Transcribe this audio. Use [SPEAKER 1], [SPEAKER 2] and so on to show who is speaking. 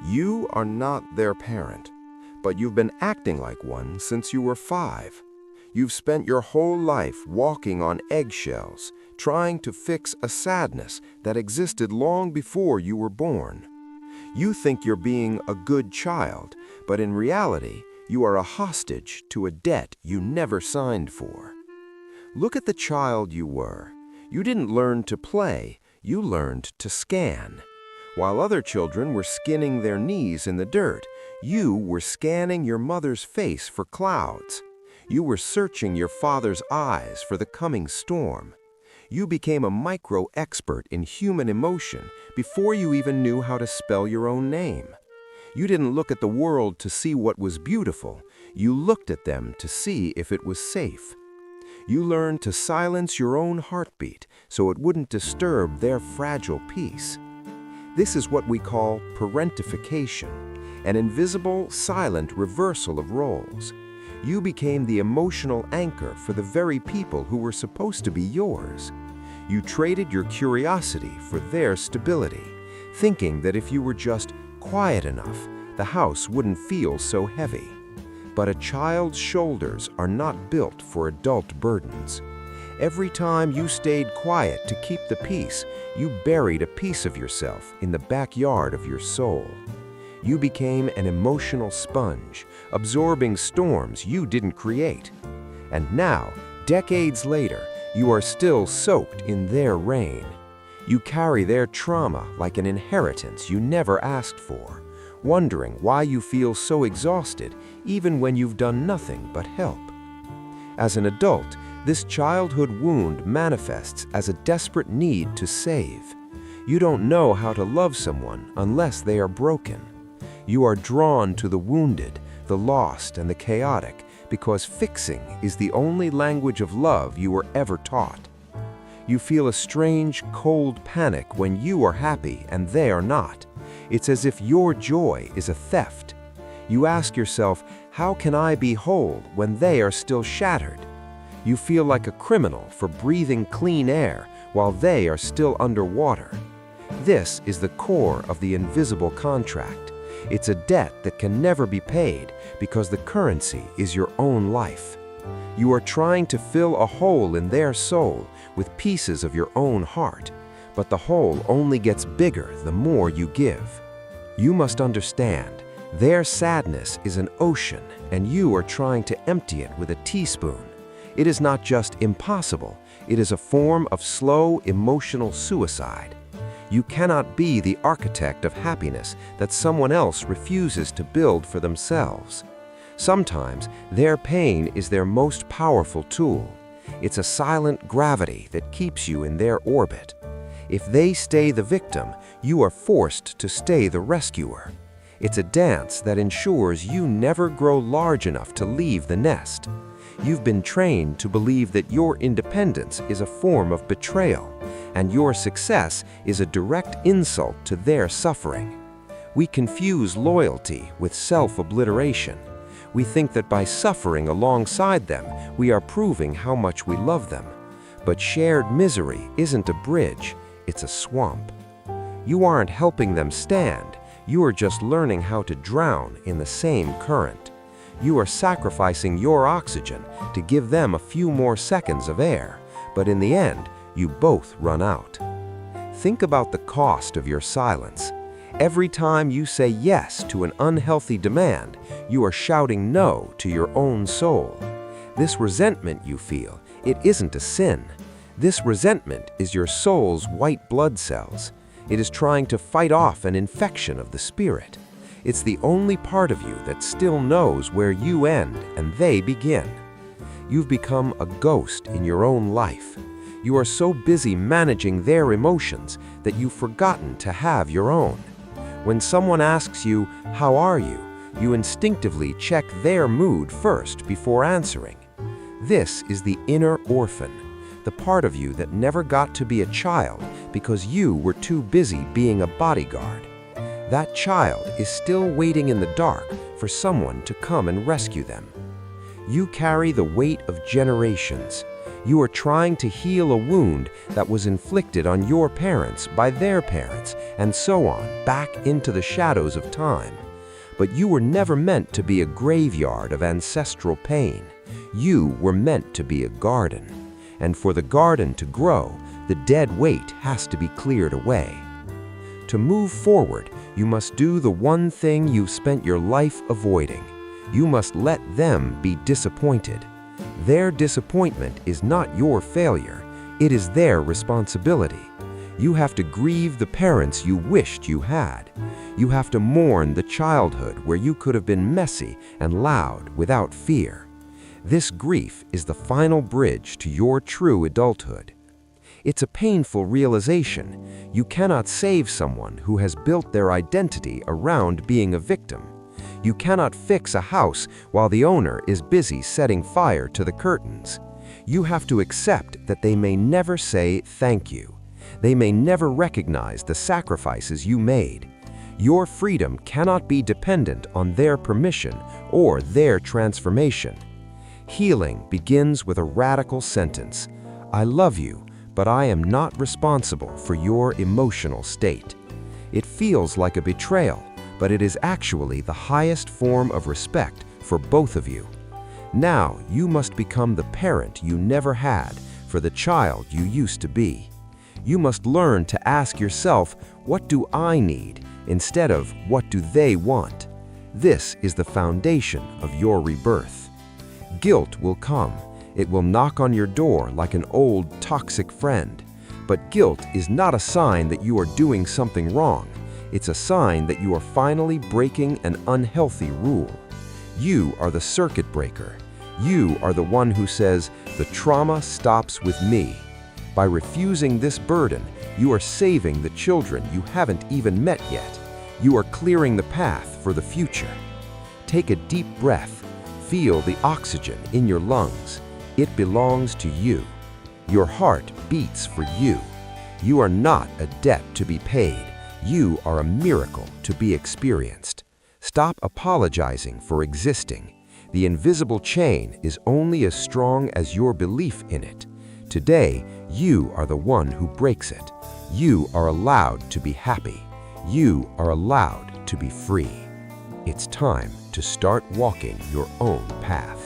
[SPEAKER 1] You are not their parent, but you've been acting like one since you were 5. You've spent your whole life walking on eggshells, trying to fix a sadness that existed long before you were born. You think you're being a good child, but in reality, you are a hostage to a debt you never signed for. Look at the child you were. You didn't learn to play, you learned to scan. While other children were skinning their knees in the dirt, you were scanning your mother's face for clouds. You were searching your father's eyes for the coming storm. You became a micro-expert in human emotion before you even knew how to spell your own name. You didn't look at the world to see what was beautiful. You looked at them to see if it was safe. You learned to silence your own heartbeat so it wouldn't disturb their fragile peace. This is what we call parentification, an invisible, silent reversal of roles. You became the emotional anchor for the very people who were supposed to be yours. You traded your curiosity for their stability, thinking that if you were just quiet enough, the house wouldn't feel so heavy. But a child's shoulders are not built for adult burdens. Every time you stayed quiet to keep the peace, you buried a piece of yourself in the backyard of your soul. You became an emotional sponge, absorbing storms you didn't create. And now, decades later, you are still soaked in their rain. You carry their trauma like an inheritance you never asked for, wondering why you feel so exhausted even when you've done nothing but help. As an adult, this childhood wound manifests as a desperate need to save. You don't know how to love someone unless they are broken. You are drawn to the wounded, the lost, and the chaotic because fixing is the only language of love you were ever taught. You feel a strange, cold panic when you are happy and they are not. It's as if your joy is a theft. You ask yourself, how can I be whole when they are still shattered? You feel like a criminal for breathing clean air while they are still underwater. This is the core of the invisible contract. It's a debt that can never be paid because the currency is your own life. You are trying to fill a hole in their soul with pieces of your own heart, but the hole only gets bigger the more you give. You must understand, their sadness is an ocean and you are trying to empty it with a teaspoon. It is not just impossible, it is a form of slow emotional suicide. You cannot be the architect of happiness that someone else refuses to build for themselves. Sometimes, their pain is their most powerful tool. It's a silent gravity that keeps you in their orbit. If they stay the victim, you are forced to stay the rescuer. It's a dance that ensures you never grow large enough to leave the nest. You've been trained to believe that your independence is a form of betrayal, and your success is a direct insult to their suffering. We confuse loyalty with self-obliteration. We think that by suffering alongside them, we are proving how much we love them. But shared misery isn't a bridge, it's a swamp. You aren't helping them stand, you are just learning how to drown in the same current. You are sacrificing your oxygen to give them a few more seconds of air, but in the end, you both run out. Think about the cost of your silence. Every time you say yes to an unhealthy demand, you are shouting no to your own soul. This resentment you feel, it isn't a sin. This resentment is your soul's white blood cells. It is trying to fight off an infection of the spirit. It's the only part of you that still knows where you end and they begin. You've become a ghost in your own life. You are so busy managing their emotions that you've forgotten to have your own. When someone asks you, "How are you?" you instinctively check their mood first before answering. This is the inner orphan, the part of you that never got to be a child because you were too busy being a bodyguard. That child is still waiting in the dark for someone to come and rescue them. You carry the weight of generations. You are trying to heal a wound that was inflicted on your parents by their parents, and so on, back into the shadows of time. But you were never meant to be a graveyard of ancestral pain. You were meant to be a garden. And for the garden to grow, the dead weight has to be cleared away. To move forward, you must do the one thing you've spent your life avoiding. You must let them be disappointed. Their disappointment is not your failure. It is their responsibility. You have to grieve the parents you wished you had. You have to mourn the childhood where you could have been messy and loud without fear. This grief is the final bridge to your true adulthood. It's a painful realization. You cannot save someone who has built their identity around being a victim. You cannot fix a house while the owner is busy setting fire to the curtains. You have to accept that they may never say thank you. They may never recognize the sacrifices you made. Your freedom cannot be dependent on their permission or their transformation. Healing begins with a radical sentence: I love you, but I am not responsible for your emotional state. It feels like a betrayal, but it is actually the highest form of respect for both of you. Now you must become the parent you never had for the child you used to be. You must learn to ask yourself, what do I need, instead of what do they want? This is the foundation of your rebirth. Guilt will come. It will knock on your door like an old, toxic friend. But guilt is not a sign that you are doing something wrong. It's a sign that you are finally breaking an unhealthy rule. You are the circuit breaker. You are the one who says, the trauma stops with me. By refusing this burden, you are saving the children you haven't even met yet. You are clearing the path for the future. Take a deep breath. Feel the oxygen in your lungs. It belongs to you. Your heart beats for you. You are not a debt to be paid. You are a miracle to be experienced. Stop apologizing for existing. The invisible chain is only as strong as your belief in it. Today, you are the one who breaks it. You are allowed to be happy. You are allowed to be free. It's time to start walking your own path.